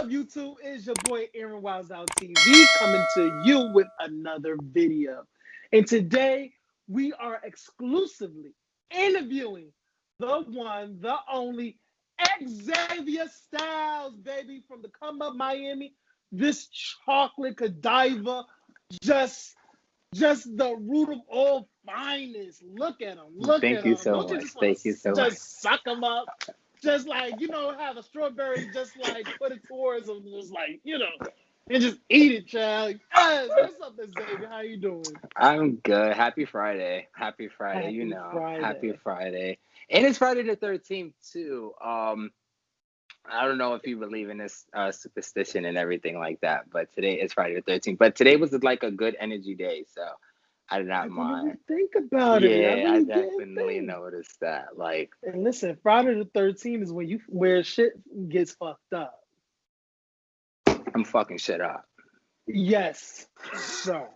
up, YouTube? It's your boy Aaron Wiles Out TV coming to you with another video. And today we are exclusively interviewing the one, the only Xavier Styles, baby, from the come up Miami. This chocolate Godiva, just just the root of all finest. Look at him. Look Thank at you him. so Don't you much. just want to Thank you so much. just suck him up? Just like, have a strawberry, just like put it towards him, just like, and just eat it, child. Yes. What's up, Xavier? How you doing? I'm good. Happy Friday. Happy Friday. Happy Happy Friday. Friday. And it's Friday the 13th too. I don't know if you believe in this superstition and everything like that, but today is Friday the 13th. But today was like a good energy day, so I did I not didn't even mind. think about it. I Yeah, I really didn't definitely think. noticed that. Like, And listen, Friday the 13th is where shit gets fucked up. I'm fucking shit up. Yes, sir.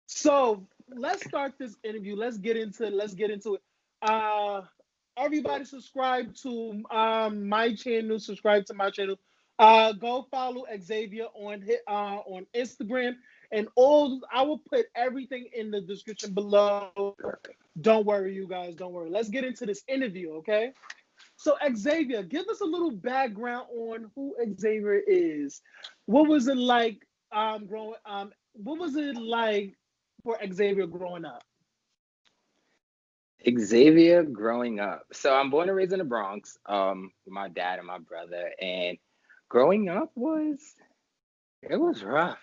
So let's start this interview. Let's get into it. Uh Everybody subscribe to my channel, subscribe to my channel. Go follow Xavier on Instagram and all. I will put everything in the description below. Perfect. Don't worry, you guys, don't worry. Let's get into this interview, okay? So Xavier, give us a little background on who Xavier is. What was it like growing what was it like for Xavier growing up? Xavier growing up. So I'm born and raised in the Bronx, with my dad and my brother. And growing up it was rough.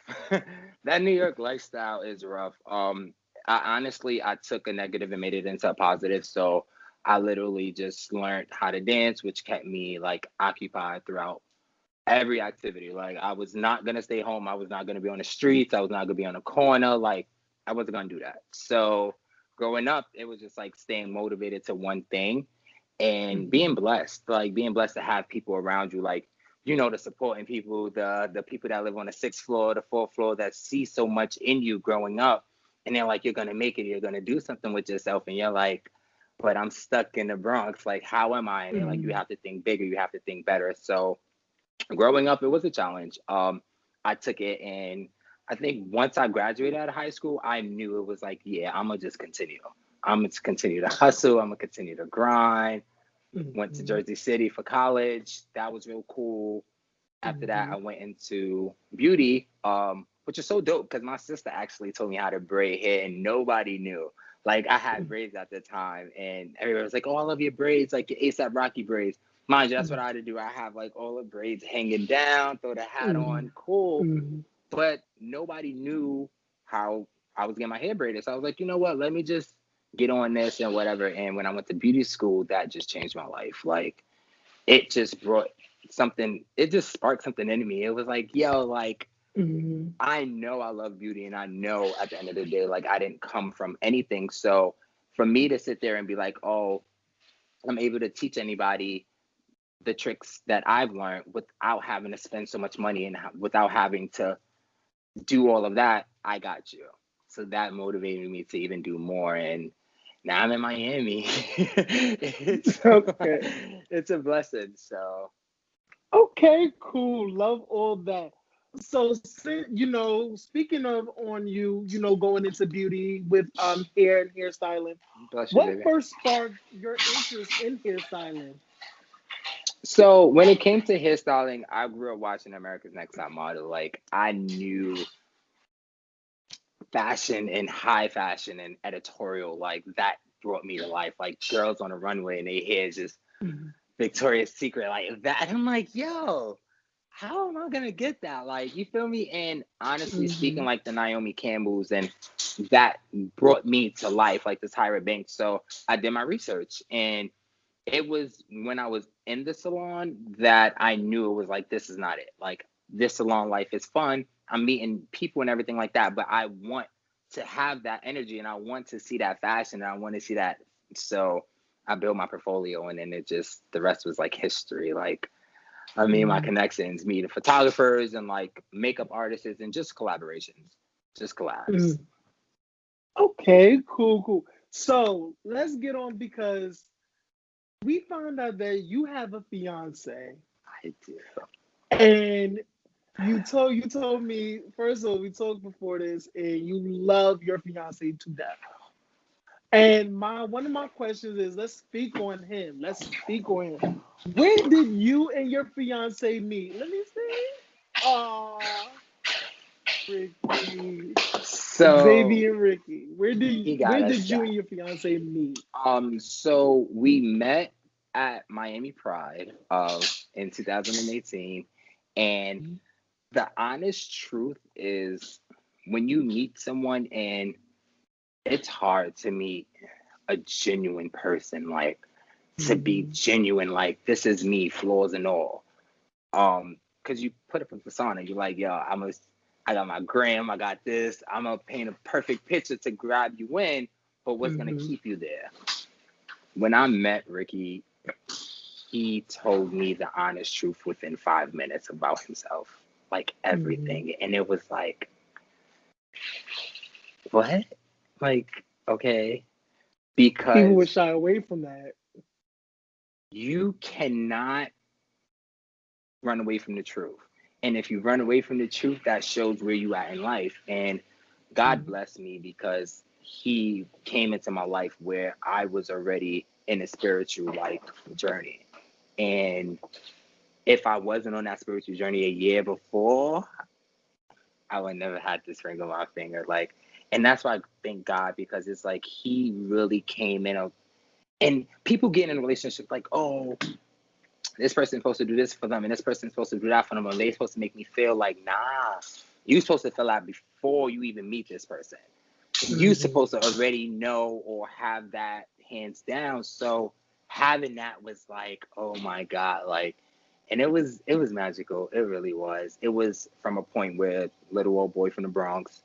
That New York lifestyle is rough. I took a negative and made it into a positive. So I literally just learned how to dance, which kept me like occupied throughout every activity. Like I was not gonna stay home. I was not gonna be on the streets. I was not gonna be on a corner. Like I wasn't gonna do that. So growing up, it was just like staying motivated to one thing and being Mhm. blessed. Like being blessed to have people around you, like the supporting people, the people that live on the sixth floor, the fourth floor that see so much in you growing up, and they're like, you're gonna make it. You're gonna do something with yourself, and you're like, but I'm stuck in the Bronx. Like, how am I? And they're like, you Mhm. have to think bigger. You have to think better. So growing up, it was a challenge. I took it, and I think once I graduated out of high school, I knew it was like, yeah, I'm gonna just continue. I'm gonna continue to hustle. I'm gonna continue to grind. Went to Mhm. Jersey City for college. That was real cool. After that, I Mhm. went into beauty, which is so dope because my sister actually told me how to braid hair, and nobody knew. Like I had braids at the time, and everybody was like, "Oh, I love your braids, like your ASAP Rocky braids." Mind you, that's what I had to do. I have like all the braids hanging down, throw the hat Mhm. on, cool. Mhm. But nobody knew how I was getting my hair braided. So I was like, you know what? Let me just get on this and whatever. And when I went to beauty school, that just changed my life. Like it just brought something. It just sparked something in me. It was like, yo, like Mhm. I know I love beauty, and I know at the end of the day, like I didn't come from anything. So for me to sit there and be like, oh, I'm able to teach anybody the tricks that I've learned without having to spend so much money and without having to do all of that, I got you. So that motivated me to even do more. And now I'm in Miami. it's Okay. it's a blessing. So Okay, cool. Love all that. So, speaking of on going into beauty with hair and hairstyling, bless you, what baby. first sparked your interest in hairstyling? So when it came to hairstyling, I grew up watching America's Next Top Model. Like I knew fashion and high fashion and editorial, like that brought me to life. Like girls on the runway and their hair is just Mhm. Victoria's Secret like that. And I'm like, yo, how am I gonna get that? Like, you feel me? And honestly speaking, Mhm. like the Naomi Campbells, and that brought me to life, like the Tyra Banks. So I did my research, and it was when I was in the salon that I knew it was like, this is not it. Like, this salon life is fun. I'm meeting people and everything like that, but I want to have that energy and I want to see that fashion and I want to see that. So I built my portfolio, and then the rest was like history. Like, I mean, my Mhm. connections, meeting photographers and like makeup artists and just collaborations, just collabs. Mhm. Okay, cool, cool. So let's get on because we found out that you have a fiance. I do. And you told me, first of all, we talked before this, and you love your fiance to death. And my one of my questions is, let's speak on him. Let's speak on him. When did you and your fiance meet? Let me see. Aw, Ricky. So Xavier and Ricky. he got Where us did you that. and your fiance meet? So we met at Miami Pride in 2018, and the honest truth is when you meet someone and it's hard to meet a genuine person, like to be Mhm. genuine, like this is me, flaws and all. Because you put up a persona, you're like, yo, I got my gram, I got this, I'm gonna paint a perfect picture to grab you in, but what's gonna Mhm. keep you there? When I met Ricky, he told me the honest truth within 5 minutes about himself, like Mhm. everything. And it was like, what? Like, okay, People would because shy away from that. you cannot run away from the truth. And if you run away from the truth, that shows where you at in life. And God Mhm. blessed me because he came into my life where I was already in a spiritual like journey. And if I wasn't on that spiritual journey a year before, I would never had this ring on my finger. Like, and that's why I thank God because it's like he really came in. And people get in a relationship like, oh, this person's supposed to do this for them and this person's supposed to do that for them and they're supposed to make me feel like, nah, you're supposed to feel that before you even meet this person. You're Mhm. supposed to already know or have that hands down. So having that was like, oh my God, like, and it was magical. It really was. It was from a point where little old boy from the Bronx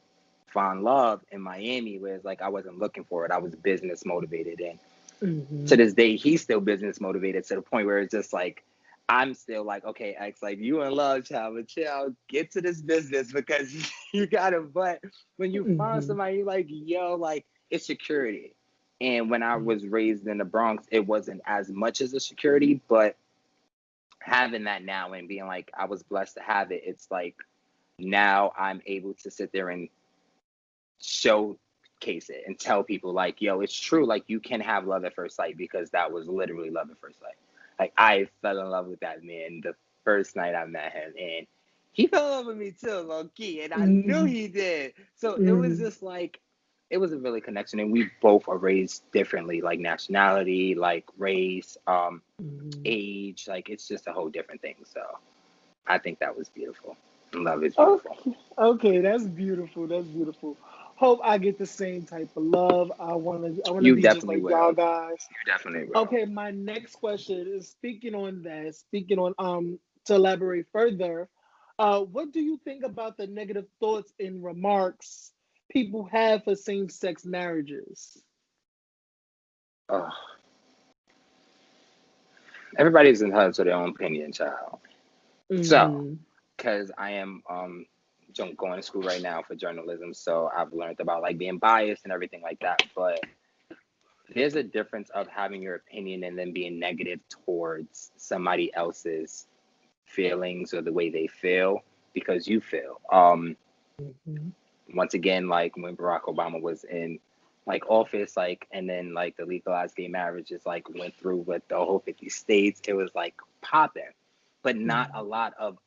found love in Miami, where it's like I wasn't looking for it. I was business motivated, and to Mhm. this day, he's still business motivated to the point where it's just like, I'm still like, okay, X, like you in love, child, but chill, get to this business because you got it. But when you find Mhm. somebody like, yo, like it's security. And when I was raised in the Bronx, it wasn't as much as a security, but having that now and being like, I was blessed to have it, it's like now I'm able to sit there and showcase it and tell people like, yo, it's true. Like you can have love at first sight because that was literally love at first sight. Like I fell in love with that man the first night I met him, and he fell in love with me too, low key, and I knew Mhm. he did. So it was Mhm. just like it was a really connection, and we both are raised differently, like nationality, like race, Mhm. age, like it's just a whole different thing. So I think that was beautiful. Love is beautiful. Okay, okay, that's beautiful. That's beautiful. Hope I get the same type of love. I wanna You be just definitely like y'all will. guys. You definitely will. Okay, my next question is speaking on that, speaking on to elaborate further, what do you think about the negative thoughts and remarks people have for same-sex marriages? Oh, everybody's entitled to their own opinion, child. So, Mm-hmm. because I am going to school right now for journalism, so I've learned about like being biased and everything like that. But there's a difference of having your opinion and then being negative towards somebody else's feelings or the way they feel because you feel. Mm-hmm. Once again, like when Barack Obama was in like office, like and then like the legalized gay marriages like went through with the whole 50 states, it was like popping. But not a lot of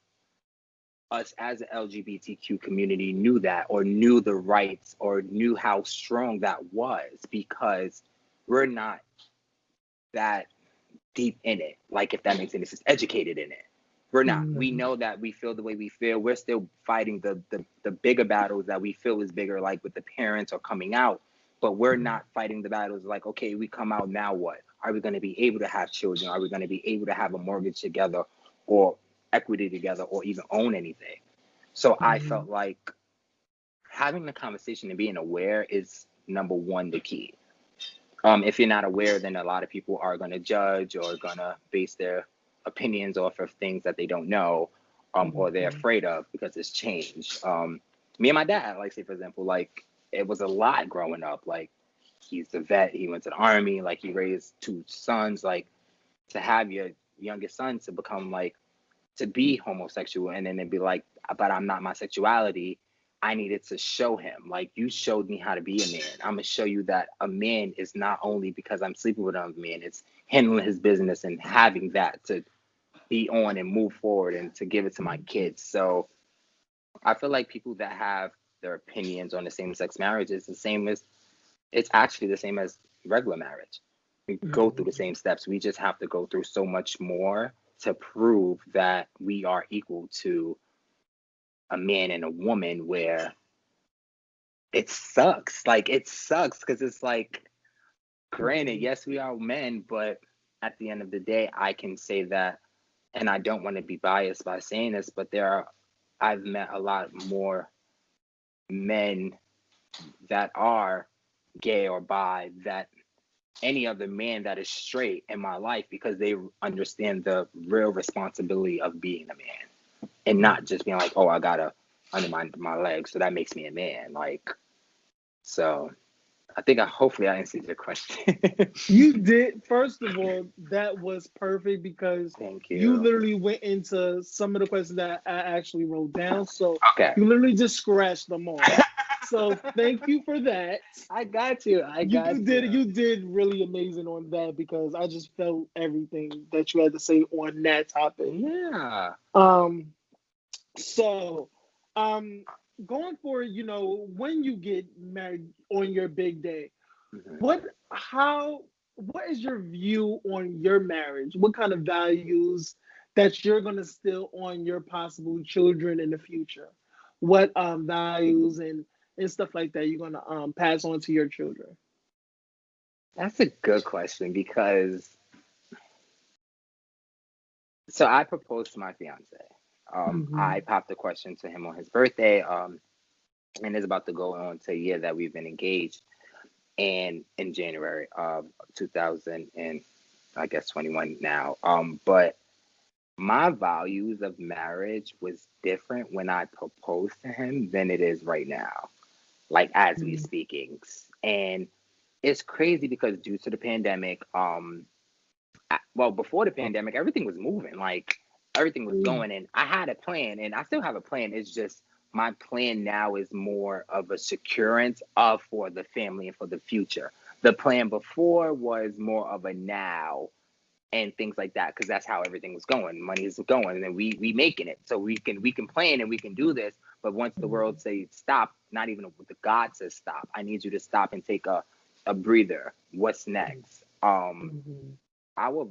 us as an LGBTQ community knew that or knew the rights or knew how strong that was because we're not that deep in it. Like if that makes any sense, educated in it. We're not. We Mm-hmm. know that we feel the way we feel. We're still fighting the bigger battles that we feel is bigger, like with the parents or coming out. But we're not fighting the battles like, okay, we come out now what? Are we going to be able to have children? Are we going to be able to have a mortgage together or equity together or even own anything? So I Mm-hmm. felt like having the conversation and being aware is number one, the key. If you're not aware, then a lot of people are going to judge or going to base their opinions off of things that they don't know or they're Mm-hmm. afraid of because it's changed. Me and my dad, like, say, for example, like, it was a lot growing up. Like, he's a vet, he went to the army, like, he raised two sons. Like, to have your youngest son to become, like, to be homosexual, and then it'd be like, but I'm not my sexuality. I needed to show him, like, you showed me how to be a man. I'm gonna show you that a man is not only because I'm sleeping with another man, it's handling his business and having that to be on and move forward and to give it to my kids. So I feel like people that have their opinions on the same sex marriage is the same as, it's actually the same as regular marriage. We go through the same steps. We just have to go through so much more to prove that we are equal to a man and a woman, where it sucks. Like, it sucks because it's like, granted, yes, we are men, but at the end of the day, I can say that, and I don't want to be biased by saying this, but I've met a lot more men that are gay or bi that any other man that is straight in my life, because they understand the real responsibility of being a man and not just being like, oh, I gotta under my legs, so that makes me a man. Like, so I think hopefully I answered your question. You did. First of all, that was perfect because Thank you you. literally went into some of the questions that I actually wrote down. So Okay. you literally just scratched them off. So thank you for that. I got you. I You got did you. you did really amazing on that because I just felt everything that you had to say on that topic. Yeah. Um, so um going forward, when you get married on your big day, Mhm. what how what is your view on your marriage? What kind of values that you're gonna still on your possible children in the future? What values and stuff like that you're gonna pass on to your children? That's a good question because, so I proposed to my fiance. I Hmm. popped a question to him on his birthday, and it's about to go on to a year that we've been engaged, and in January of 2000 and I guess 21 now. But my values of marriage was different when I proposed to him than it is right now, like as we speaking. And it's crazy because due to the pandemic, well, before the pandemic, everything was moving. Like, everything was going, and I had a plan, and I still have a plan. It's just my plan now is more of a securance of for the family and for the future. The plan before was more of a now and things like that, because that's how everything was going. Money is going, and then we making it, so we can plan and we can do this. But once the world says stop, not even the God says stop, I need you to stop and take a breather. What's next? Our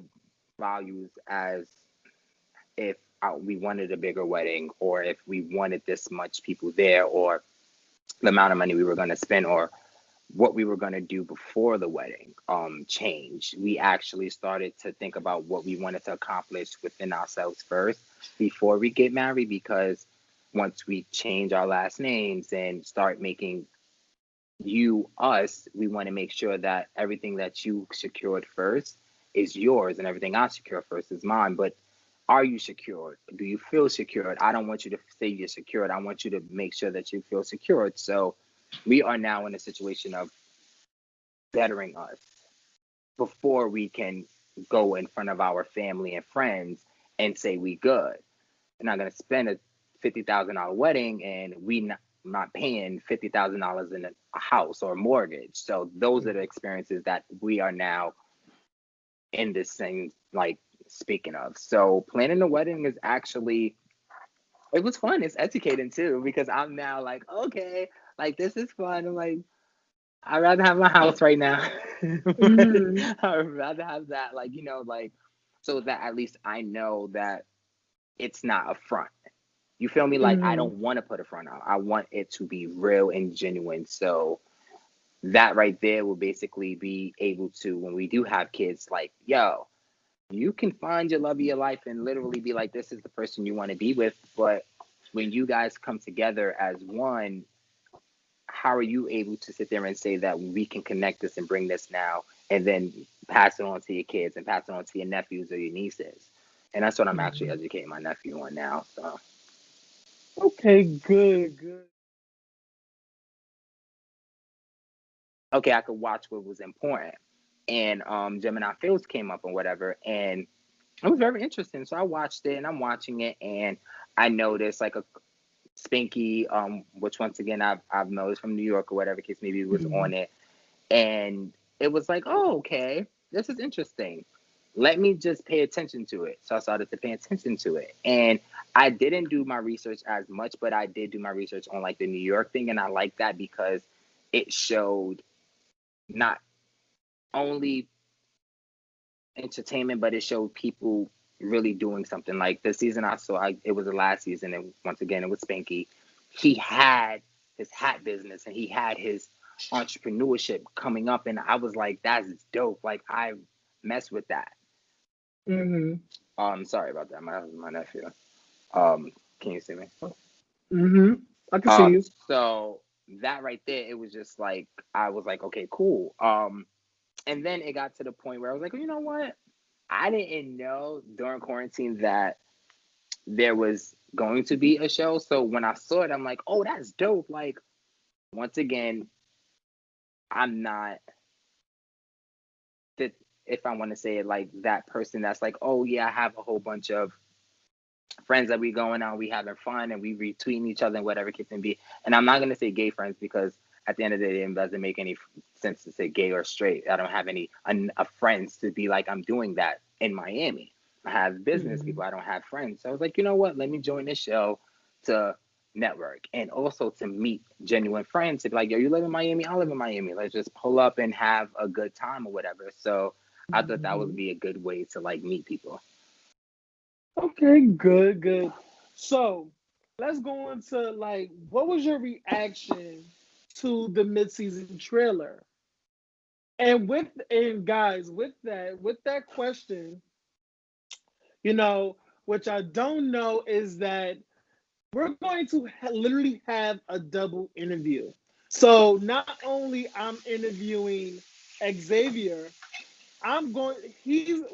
values as if we wanted a bigger wedding, or if we wanted this much people there, or the amount of money we were going to spend, or what we were going to do before the wedding changed. We actually started to think about what we wanted to accomplish within ourselves first before we get married, because once we change our last names and start making you us, we want to make sure that everything that you secured first is yours, and everything I secure first is mine. But are you secured? Do you feel secured? I don't want you to say you're secured. I want you to make sure that you feel secured. So we are now in a situation of bettering us before we can go in front of our family and friends and say we good. We're not gonna spend a $50,000 wedding and not paying $50,000 in a house or a mortgage. So those are the experiences that we are now in this thing, like, speaking of. So planning the wedding is actually, it was fun. It's educating too, because I'm now like, okay, like, this is fun. I'm like, I'd rather have my house right now. Hmm. I'd rather have that, like, like, so that at least I know that it's not a front. You feel me? Like, I don't Hmm. want to put a front out. I want it to be real and genuine. So that right there will basically be able to, when we do have kids, like, yo, you can find your love of your life and literally be like, this is the person you want to be with. But when you guys come together as one, how are you able to sit there and say that we can connect this and bring this now, and then pass it on to your kids and pass it on to your nephews or your nieces? And that's what I'm actually educating my nephew on now. So, Okay, good, good. okay, I could watch what was important. And Gemini Fields came up and whatever. And it was very interesting. So I watched it, and I'm watching it, and I noticed like a Spanky, which once again I've noticed from New York or whatever case maybe was Mm-hmm. on it, and it was like, oh, okay, this is interesting. Let me just pay attention to it. So I started to pay attention to it, and I didn't do my research as much, but I did do my research on like the New York thing, and I like that because it showed not only entertainment, but it showed people really doing something. Like the season I saw, it was the last season, and once again, it was Spanky. He had his hat business and he had his entrepreneurship coming up, and I was like, that's dope. Like I mess with that. Mm-hmm. Sorry about that. My nephew. Can you see me? Mm-hmm. I can see you. So that right there, it was just like I was like, okay, cool. And then it got to the point where I was like, well, you know what? I didn't know during quarantine that there was going to be a show. So when I saw it, I'm like, oh, that's dope. Like, once again, I'm not that, if I want to say it, like that person that's like, oh, yeah, I have a whole bunch of friends that we going out, we having fun, and we retweeting each other and whatever it can be. And I'm not going to say gay friends because at the end of the day, it doesn't make any sense to say gay or straight. I don't have any friends to be like, I'm doing that in Miami. I have business Mm-hmm. people. I don't have friends. So I was like, you know what? Let me join this show to network and also to meet genuine friends to be like, yo, you live in Miami? I live in Miami. Let's just pull up and have a good time or whatever. So I thought that would Mm-hmm. be a good way to like meet people. Okay, good, good. So let's go into like, what was your reaction to the mid-season trailer? And guys, with that question, you know, which I don't know is that we're going to literally have a double interview. So not only I'm interviewing Xavier,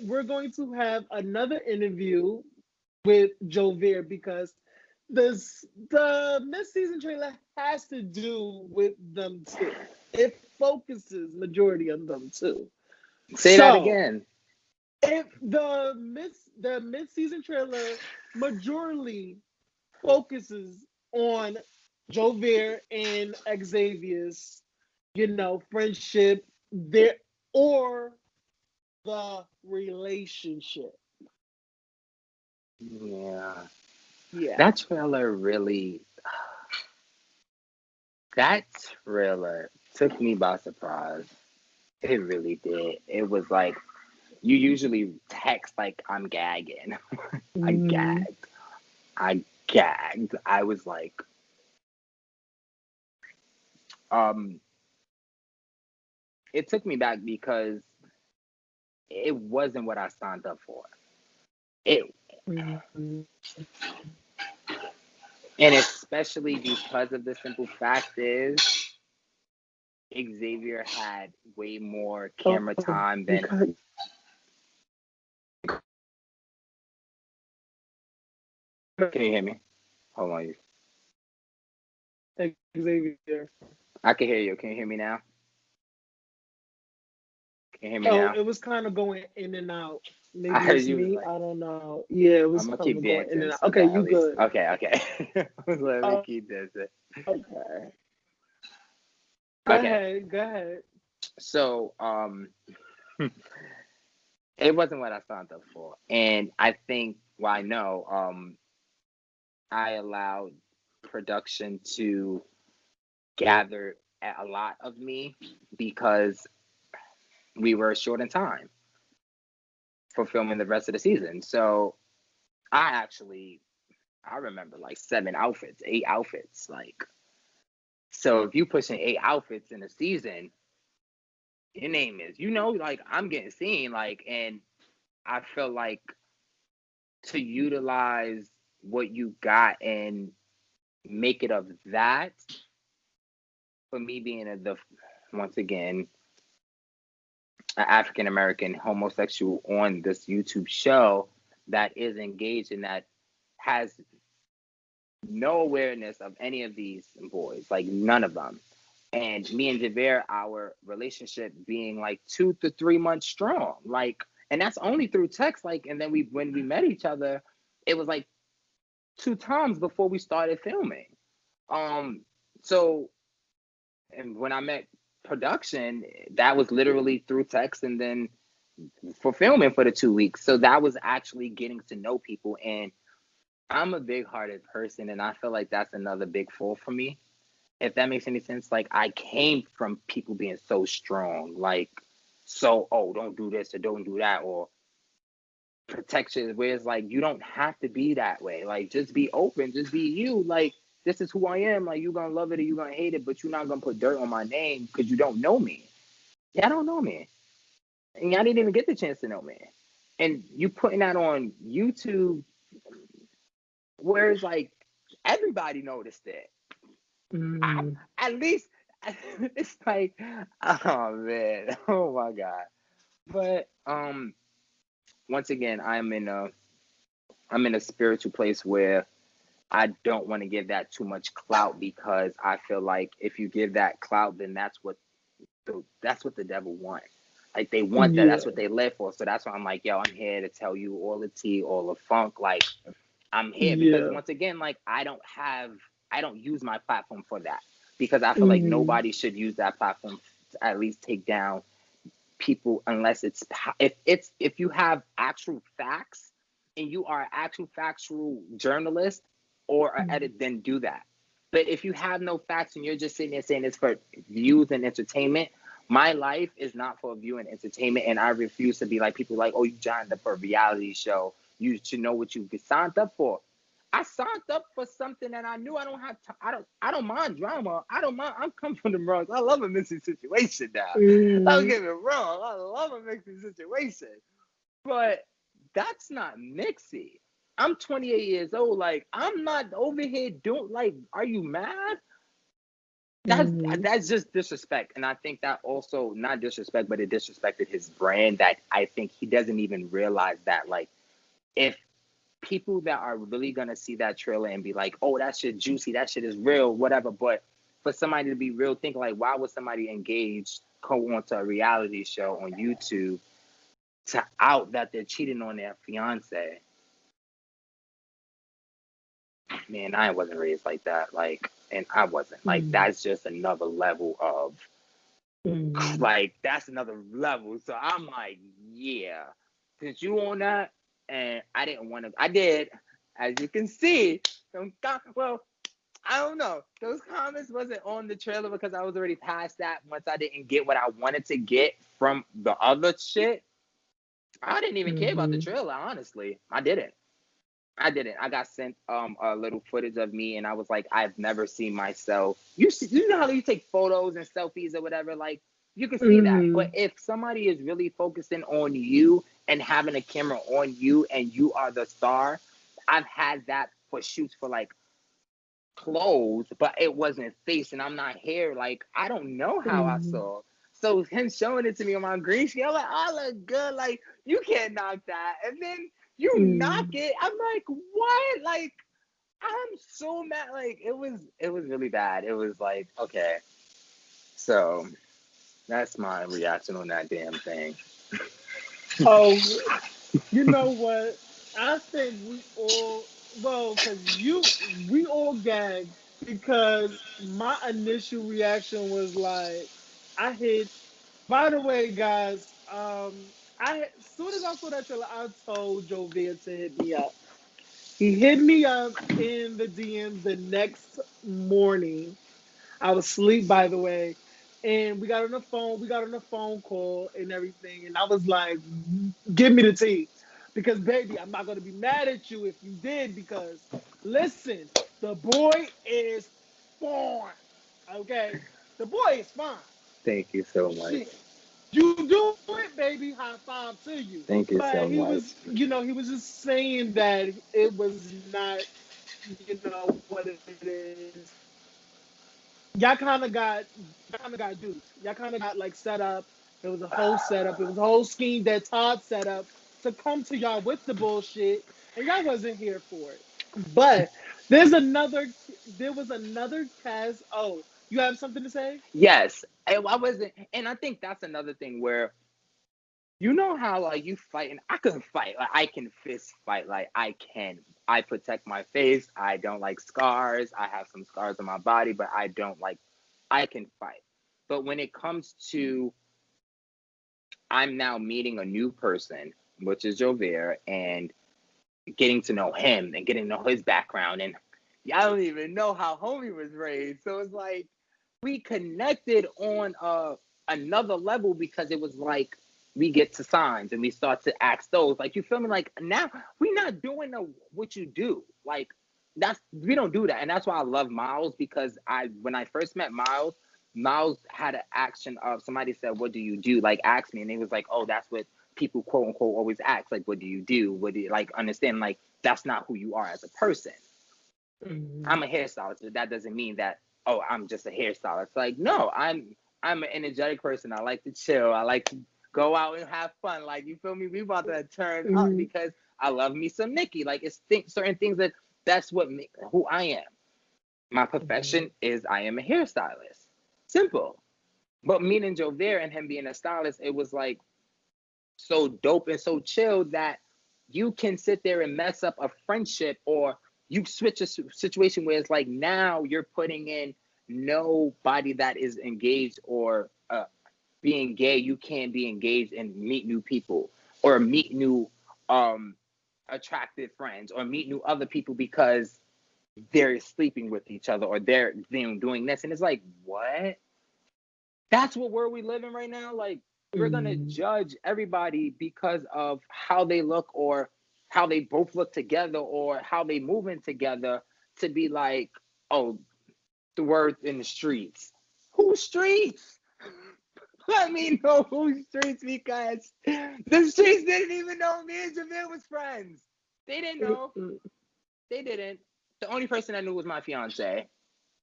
we're going to have another interview with Xavier because the mid-season trailer has to do with them too. It focuses majority on them too. Say that So again. if the mid-season trailer majorly focuses on Xavier and Xavier's, friendship there or the relationship. Yeah. Yeah. That trailer really, that trailer took me by surprise. It really did. It was like, you usually text like, I'm gagging. I Mm-hmm. gagged. I gagged. I was like, um, it took me back because it wasn't what I signed up for. It, Mm-hmm. and especially because of the simple fact is, Xavier had way more camera Oh, time you than. got Can you hear me? Hold on. Xavier. I can hear you. Can you hear me now? Can you hear me Oh, now? it was kind of going in and out. I Maybe heard it's you was me. like, I don't know. Yeah, it was I'm gonna kind keep of going in dancing and out. so Okay, that at you least. good. Okay, okay. Let me Uh, keep dancing. okay. Go Okay, ahead. Go ahead. so it wasn't what I signed up for, and I think, well, I know, I allowed production to gather a lot of me because we were short in time for filming the rest of the season. So I actually, I remember like 7 outfits, 8 outfits, like. So if you pushing 8 outfits in a season, your name is, like I'm getting seen, like, and I feel like to utilize what you got and make it of that, for me being once again, an African American homosexual on this YouTube show that is engaged and that has no awareness of any of these boys, like none of them. And me and Javier, our relationship being like 2 to 3 months strong. Like And that's only through text. Like, and then when we met each other, it was like 2 times before we started filming. Um, so, and when I met production, that was literally through text, and then for filming for the 2 weeks. So that was actually getting to know people. And I'm a big hearted person, and I feel like that's another big fall for me. If that makes any sense. Like, I came from people being so strong, like, so, oh, don't do this or don't do that, or protection, where it's like, you don't have to be that way. Like, just be open, just be you. Like, this is who I am. Like, you're gonna love it or you're gonna hate it, but you're not gonna put dirt on my name because you don't know me. Y'all don't know me. And y'all didn't even get the chance to know me. And you putting that on YouTube, where it's like everybody noticed it. At least it's like, oh man, oh my god. But once again, I'm in a spiritual place where I don't want to give that too much clout, because I feel like if you give that clout, then that's what the devil wants. Like, they want that. That's what they live for. So that's why I'm like, yo, I'm here to tell you all the tea, all the funk. Like, I'm here because, once again, like, I don't use my platform for that, because I feel like nobody should use that platform to at least take down people, unless if you have actual facts and you are an actual factual journalist or an editor, then do that. But if you have no facts and you're just sitting there saying it's for views and entertainment, my life is not for view and entertainment, and I refuse to be like people like, oh, you signed up for a reality show. You should know what you get signed up for. I signed up for something that I knew I don't have. I don't mind drama. I don't mind. I'm come from the Bronx. I love a messy situation now. Don't get me wrong. I love a messy situation, but that's not mixy. I'm 28 years old. Like, I'm not over here doing, like, are you mad? That's just disrespect. And I think that also, not disrespect, but it disrespected his brand, that I think he doesn't even realize that, like, if people that are really gonna see that trailer and be like, oh, that shit juicy, that shit is real, whatever. But for somebody to be real, think like, why would somebody engage, go onto a reality show on YouTube to out that they're cheating on their fiance? Man, I wasn't raised like that. Like, and I wasn't. Like, that's just another level of, like, that's another level. So I'm like, yeah, since you on that, and I didn't want to, I did, as you can see, well, I don't know. Those comments wasn't on the trailer because I was already past that. Once I didn't get what I wanted to get from the other shit, I didn't even care about the trailer, honestly. I didn't. I got sent a little footage of me, and I was like, I've never seen myself. You know how you take photos and selfies or whatever, like, you can see that. But if somebody is really focusing on you and having a camera on you and you are the star, I've had that for shoots for like clothes, but it wasn't face, and I'm not here. Like, I don't know how I saw. So him showing it to me on my green screen, I'm like, I look good. Like, you can't knock that. And then you knock it. I'm like, what? Like, I'm so mad. Like, it was really bad. It was like, okay. So that's my reaction on that damn thing. Oh, you know what? I think we all, well, we all gagged because my initial reaction was like, I hit. By the way, guys, as soon as I saw that trailer, I told Xavier to hit me up. He hit me up in the DMs the next morning. I was asleep, by the way. And we got on the phone. We got on the phone call and everything. And I was like, give me the tea. Because, baby, I'm not going to be mad at you if you did. Because, listen, the boy is fine. Okay? The boy is fine. Thank you so much. Shit. You do it, baby. High five to you. Thank you But so he much. was, he was just saying that it was not, what it is. Y'all kind of got duped. Y'all kind of got like set up. It was a whole setup. It was a whole scheme that Todd set up to come to y'all with the bullshit, and y'all wasn't here for it. But there was another cast. Oh, you have something to say? Yes. I wasn't, and I think that's another thing where You know how like you fight, and I can fight. Like I can fist fight. Like I can. I protect my face. I don't like scars. I have some scars on my body, but I don't like. I can fight. But when it comes to, I'm now meeting a new person, which is Xavier, and getting to know him and getting to know his background, and y'all don't even know how homie was raised. So it's like we connected on another level because it was like we get to signs and we start to ask those. Like you feel me? Like now we not doing what you do. Like we don't do that. And that's why I love Miles, because when I first met Miles, Miles had an action of somebody said, "What do you do?" Like ask me, and he was like, "Oh, that's what people quote unquote always ask. Like, what do you do? What do you like?" Understand? Like that's not who you are as a person. I'm a hairstylist, but that doesn't mean that, oh, I'm just a hairstylist. Like, no, I'm an energetic person. I like to chill. I like to go out and have fun. Like, you feel me? We about to turn up because I love me some Nikki. Like, it's certain things that's what who I am. My profession is I am a hairstylist. Simple. But meeting Xavier and him being a stylist, it was like so dope and so chill that you can sit there and mess up a friendship, or you switch a situation where it's like now you're putting in nobody that is engaged or being gay. You can't be engaged and meet new people or meet new attractive friends or meet new other people because they're sleeping with each other or they're doing this. And it's like, what? That's what world we live in right now. Like, we're gonna judge everybody because of how they look or how they both look together or how they moving together, to be like, oh, the word in the streets. Whose streets? Let me know whose streets, because the streets didn't even know me and Javier was friends. They didn't know. They didn't. The only person that knew was my fiance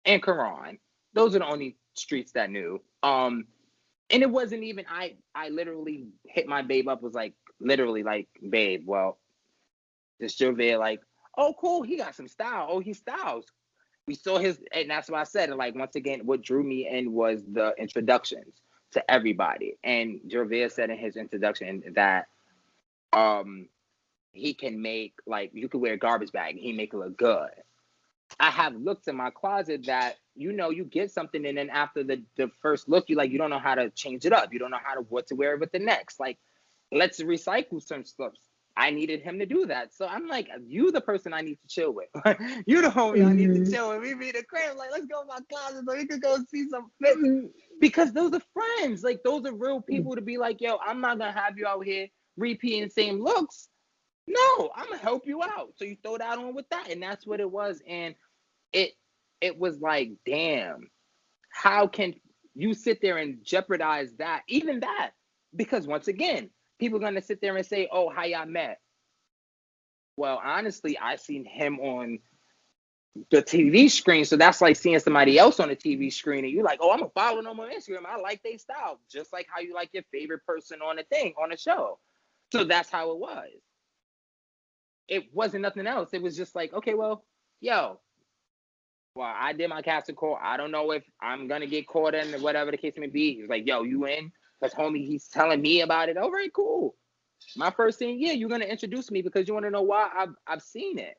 and Karon. Those are the only streets that knew. And it wasn't even, I literally hit my babe up, was like, literally like, babe, well, this Xavier, like, oh, cool, he got some style. Oh, he styles. We saw his, and that's what I said. Like, once again, what drew me in was the introductions to everybody. And Xavier said in his introduction that he can make, like, you could wear a garbage bag and he make it look good. I have looks in my closet that, you know, you get something and then after the first look, you don't know how to change it up. You don't know what to wear with the next. Like, let's recycle some stuff. I needed him to do that. So I'm like, you the person I need to chill with. You the homie I need to chill with. We meet a crib, like, let's go to my closet so we could go see some fits. Because those are friends. Like, those are real people to be like, yo, I'm not going to have you out here repeating the same looks. No, I'm gonna help you out. So you throw that on with that, and that's what it was. And it was like, damn, how can you sit there and jeopardize that? Even that, because once again, people are gonna sit there and say, "Oh, how y'all met?" Well, honestly, I seen him on the TV screen, so that's like seeing somebody else on the TV screen, and you're like, "Oh, I'm gonna follow them on Instagram. I like their style, just like how you like your favorite person on a thing on a show." So that's how it was. It wasn't nothing else. It was just like, okay, well, yo, well, I did my casting call. I don't know if I'm gonna get caught in whatever the case may be. He's like, yo, you in? Because homie, he's telling me about it. All right, cool. My first thing, yeah, you're gonna introduce me because you want to know why I've seen it.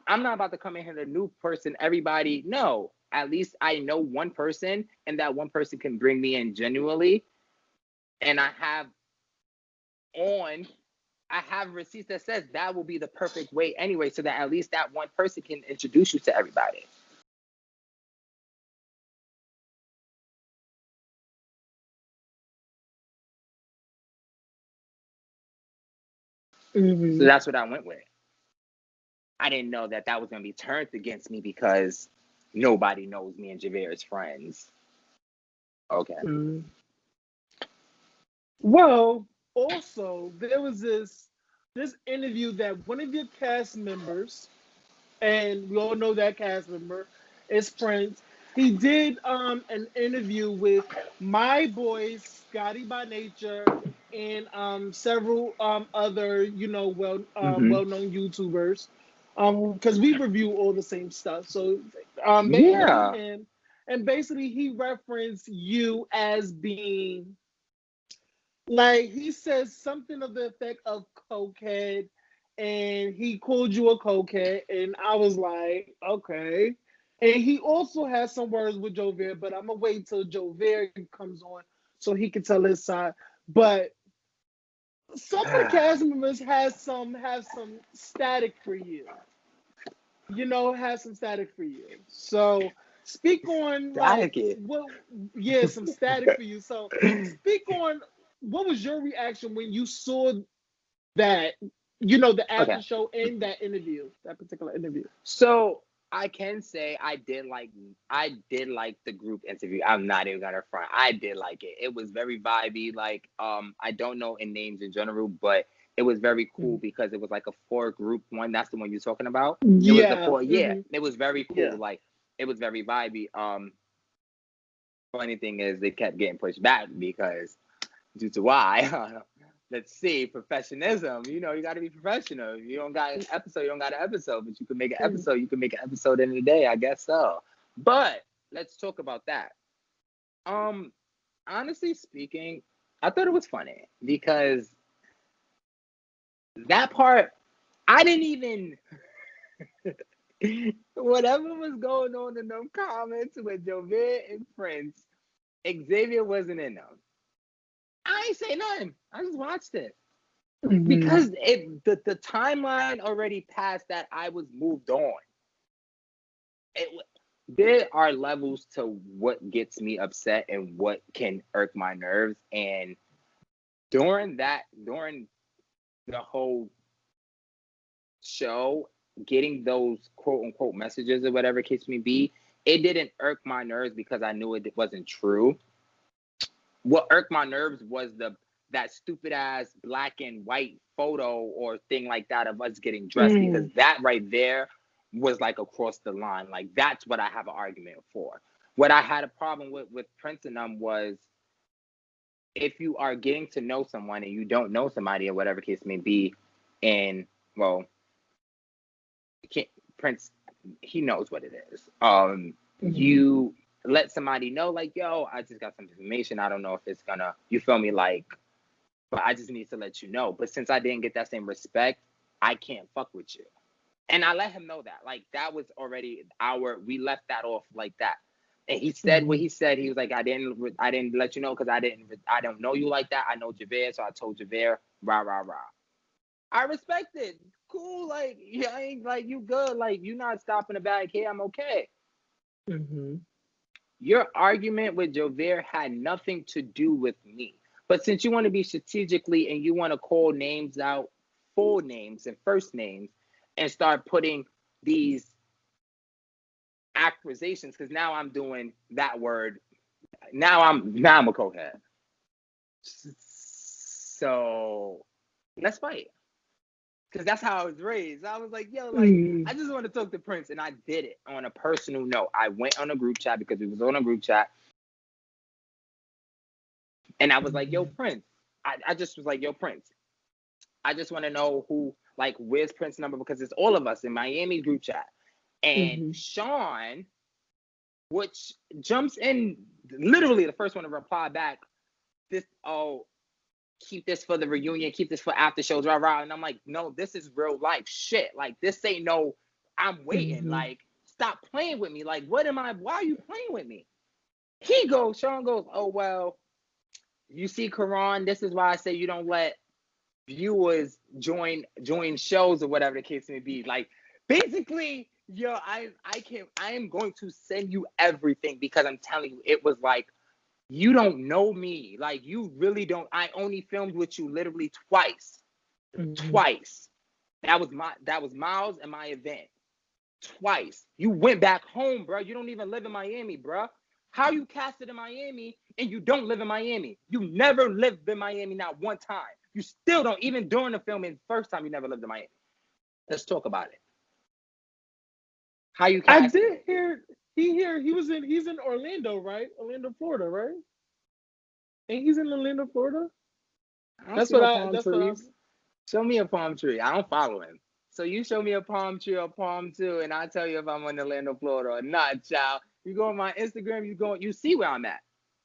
I'm not about to come in here a new person. Everybody, no. At least I know one person, and that one person can bring me in genuinely. And on I have receipts that says that will be the perfect way anyway, so that at least that one person can introduce you to everybody. So that's what I went with. I didn't know that was going to be turned against me because nobody knows me and Xavier as friends. Okay. Well, also there was this interview that one of your cast members, and we all know that cast member is Prince. He did an interview with my boy Scotty by Nature and several other well known YouTubers, because we review all the same stuff. So Yeah. basically he referenced you as being Like he says something of the effect of cokehead, and he called you a cokehead, and I was like, okay. And he also has some words with Xavier, but I'm gonna wait till Xavier comes on so he can tell his side. But some of the cast members have some static for you. Has some static for you. So speak on like Static it. what yeah, some static for you. So speak on what was your reaction when you saw that, the Okay. after show and that interview, that particular interview. So I can say I did like the group interview. I'm not even gonna front. I did like it. It was very vibey. Like I don't know in names in general, but it was very cool because it was like a four group one. That's the one you're talking about. It was the Yeah. four. Yeah, it was very Yeah. cool. Like it was very vibey. Funny thing is they kept getting pushed back because due to why. Let's see, professionalism. You got to be professional. If you don't got an episode, you don't got an episode. But you can make an episode. You can make an episode in a day, I guess so. But let's talk about that. Honestly speaking, I thought it was funny because that part, I didn't even. Whatever was going on in them comments with Xavier and Prince, Xavier wasn't in them. I ain't say nothing. I just watched it. Because the timeline already passed that I was moved on. There are levels to what gets me upset and what can irk my nerves. And during the whole show, getting those quote unquote messages or whatever case may be, it didn't irk my nerves because I knew it wasn't true. What irked my nerves was that stupid ass black and white photo or thing like that of us getting dressed, because that right there was like across the line. Like that's what I have an argument for. What I had a problem with Prince and them was, if you are getting to know someone and you don't know somebody or whatever case may be, and well, Prince, he knows what it is. You let somebody know, like, yo, I just got some information. I don't know if it's gonna, you feel me, like, but I just need to let you know. But since I didn't get that same respect, I can't fuck with you. And I let him know that. Like, that was already we left that off like that. And he said what he said. He was like, I didn't let you know because I don't know you like that. I know Xavier, so I told Xavier, rah, rah, rah. I respect it. Cool, like, yeah, I ain't like, you good. Like, you not stopping the bag here. I'm okay. Your argument with Xavier had nothing to do with me. But since you want to be strategically and you want to call names out, full names and first names, and start putting these accusations, because now I'm doing that word. Now I'm a cokehead. So let's fight. Because that's how I was raised. I was like, yo, like, I just want to talk to Prince. And I did it on a personal note. I went on a group chat because it was on a group chat. And I was like, yo, Prince. I just was like, yo, Prince. I just want to know where's Prince's number? Because it's all of us in Miami group chat. And Sean, which jumps in, literally the first one to reply back, keep this for the reunion, keep this for after shows, rah, rah. And I'm like, no, this is real life shit. Like, this ain't no, I'm waiting. Like, stop playing with me. Like, why are you playing with me? Sean goes, oh, well, you see, Karon, this is why I say you don't let viewers join shows or whatever the case may be. Like, basically, yo, I am going to send you everything because I'm telling you, it was like, you don't know me. Like, you really don't. I only filmed with you literally twice. Twice. That was Miles and my event. Twice. You went back home, bro. You don't even live in Miami, bro. How you casted in Miami and you don't live in Miami? You never lived in Miami, not one time. You still don't, even during the filming, first time you never lived in Miami. Let's talk about it. How you cast? I did hear he's in Orlando, right? Orlando, Florida, right? And he's in Orlando, Florida. That's what I. Show me a palm tree. I don't follow him. So you show me a palm tree or palm two, and I'll tell you if I'm in Orlando, Florida or not, child. You go on my Instagram, you see where I'm at.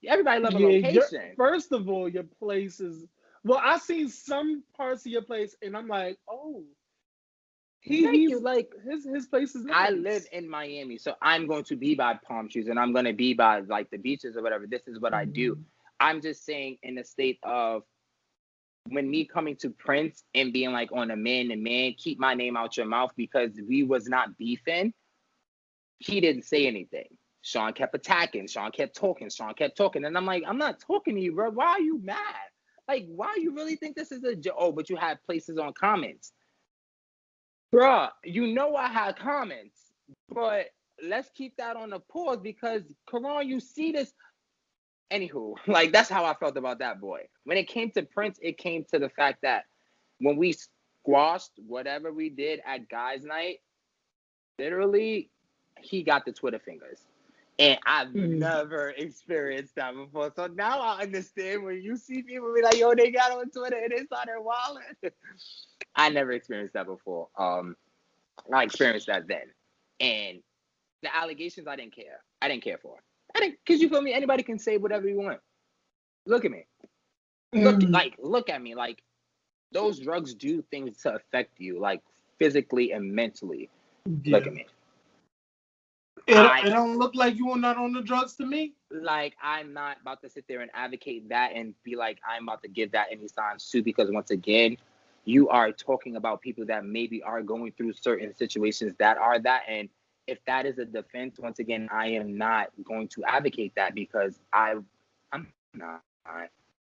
Everybody love a location. First of all, your place is Well, I seen some parts of your place, and I'm like, oh, Thank he's you. Like, his place is I live nice. in Miami, so I'm going to be by palm trees and I'm going to be by like the beaches or whatever. This is what I do. Mhm. I'm just saying, in the state of when me coming to Prince and being like on a man to man, keep my name out your mouth because we was not beefing. He didn't say anything. Sean kept attacking. Sean kept talking. Sean kept talking. And I'm like, I'm not talking to you, bro. Why are you mad? Like, why you really think this is a joke? Oh, but you had places on comments. Bruh, you know I had comments. But let's keep that on the pause because, Karon, you see this. Anywho, like, that's how I felt about that boy. When it came to Prince, it came to the fact that when we squashed whatever we did at guys' night, literally, he got the Twitter fingers. And I've Mhm. never experienced that before. So now I understand when you see people be like, yo, they got on Twitter and they started wilding. I never experienced that before. I experienced that then. And the allegations, I didn't care. I didn't care for. I didn't, because you feel me? Anybody can say whatever you want. Look at me. Mhm. Look at me. Like, those drugs do things to affect you, like physically and mentally. Look Yeah. at me. It I don't look like you are not on the drugs to me. like I'm not about to sit there and advocate that and be like I'm about to give that any signs too, because once again, you are talking about people that maybe are going through certain situations that are that. And if that is a defense, once again, I am not going to advocate that because I'm not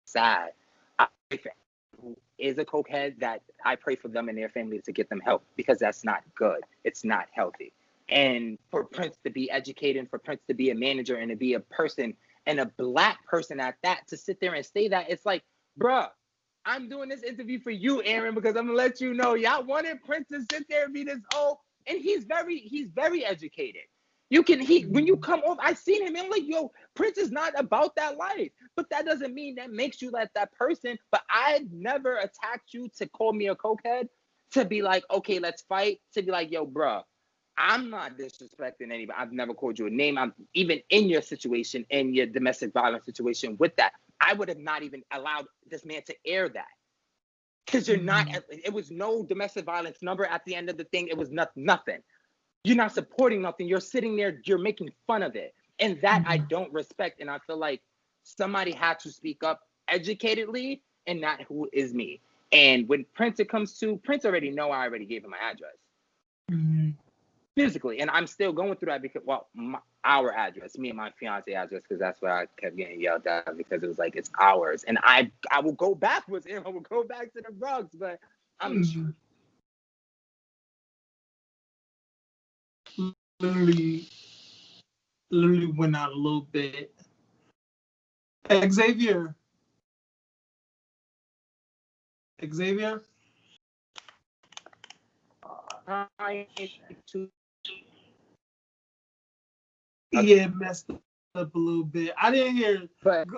sad. I pray for who is a cokehead, that I pray for them and their families to get them help, because that's not good. It's not healthy. And for Prince to be educated, and for Prince to be a manager and to be a person, and a black person at that, to sit there and say that, it's like, bruh, I'm doing this interview for you, Aaron, because I'm gonna let you know y'all wanted Prince to sit there and be this old, and he's very educated. You can when you Mhm. come off, I seen him and I'm like, yo, Prince is not about that life. But that doesn't mean that makes you like that person. But I never attacked you to call me a cokehead, to be like, okay, let's fight, to be like, yo, bruh, I'm not disrespecting anybody. I've never called you a name. I'm even in your situation, in your domestic violence situation with that. I would have not even allowed this man to air that. Because you're not, Mhm. it was no domestic violence number at the end of the thing. It was nothing. You're not supporting nothing. You're sitting there, you're making fun of it. And that I Mhm. don't respect. And I feel like somebody had to speak up educatedly, and not who is me. And when Prince it comes to, Prince already know I already gave him my address Mhm. physically. And I'm still going through that because, well, our address, me and my fiance address, because that's where I kept getting yelled at, because it was like, it's ours. And I will go backwards and I will go back to the Bronx, but I'm Mhm. Literally, literally went out a little bit. Xavier, Xavier. trying to. Yeah, messed up a little bit. I didn't hear But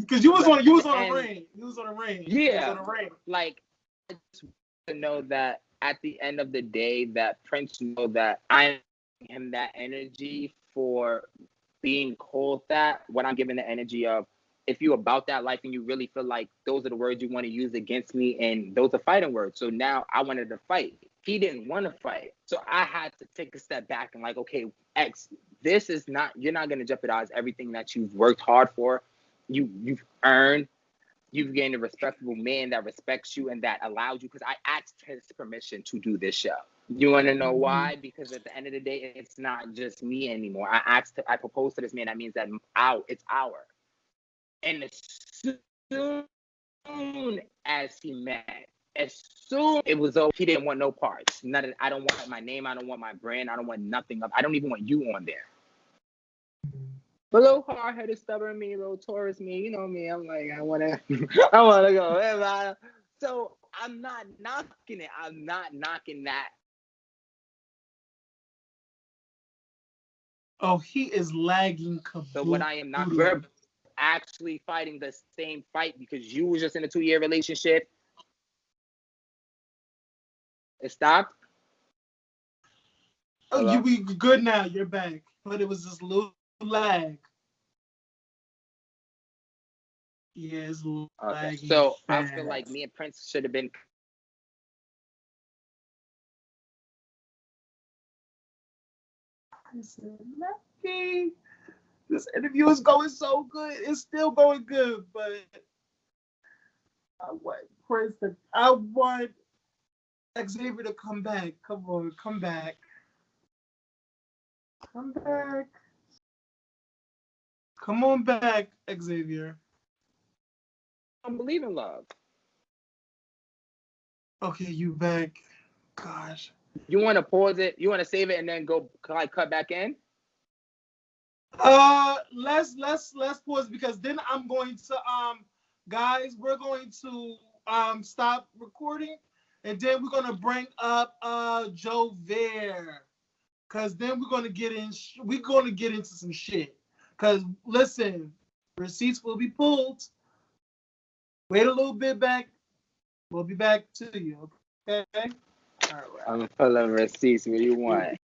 because you was but on at you was the on a end, ring. You was on a ring. You was yeah, on a ring. like, I just want to know that at the end of the day, that Prince know that I'm giving him that energy for being called that, when I'm giving the energy of, if you about that life and you really feel like those are the words you want to use against me, and those are fighting words. So now I wanted to fight. He didn't want to fight. So I had to take a step back and like, okay, X, this is not, you're not going to jeopardize everything that you've worked hard for. You've earned, you've gained a respectable man that respects you and that allows you, because I asked his permission to do this show. You want to know Mhm. why? Because at the end of the day, it's not just me anymore. I proposed to this man. That means that it's our. And as soon as he met, as soon it was over, he didn't want no parts. None of, I don't want my name. I don't want my brand. I don't want nothing of. I don't even want you on there. A little hard-headed, stubborn me, a little Taurus me. You know me. I'm like, I wanna, I wanna go. So I'm not knocking it. I'm not knocking that. Oh, he is lagging But what I am not, caboodle. we're actually fighting the same fight, because you was just in a 2-year relationship. It stopped. Oh, you Hello. be good now. You're back, but it was just a little lag. Yeah, it's Okay. laggy So I feel like fast. me and Prince should have been. I said, Lucky. This interview is going so good. It's still going good, but I want Prince to. I want Xavier to come back. Come on, come back. Come back. Come on back, Xavier. I don't believe in love. Okay, you back. Gosh. You want to pause it? You want to save it and then go like cut back in? Let's pause because then I'm going to guys, we're going to stop recording and then we're gonna bring up Xavier. Cause then we're gonna get into some shit. Cause listen, receipts will be pulled. Wait a little bit back. We'll be back to you. Okay. All right. I'm full of receipts. What do you want?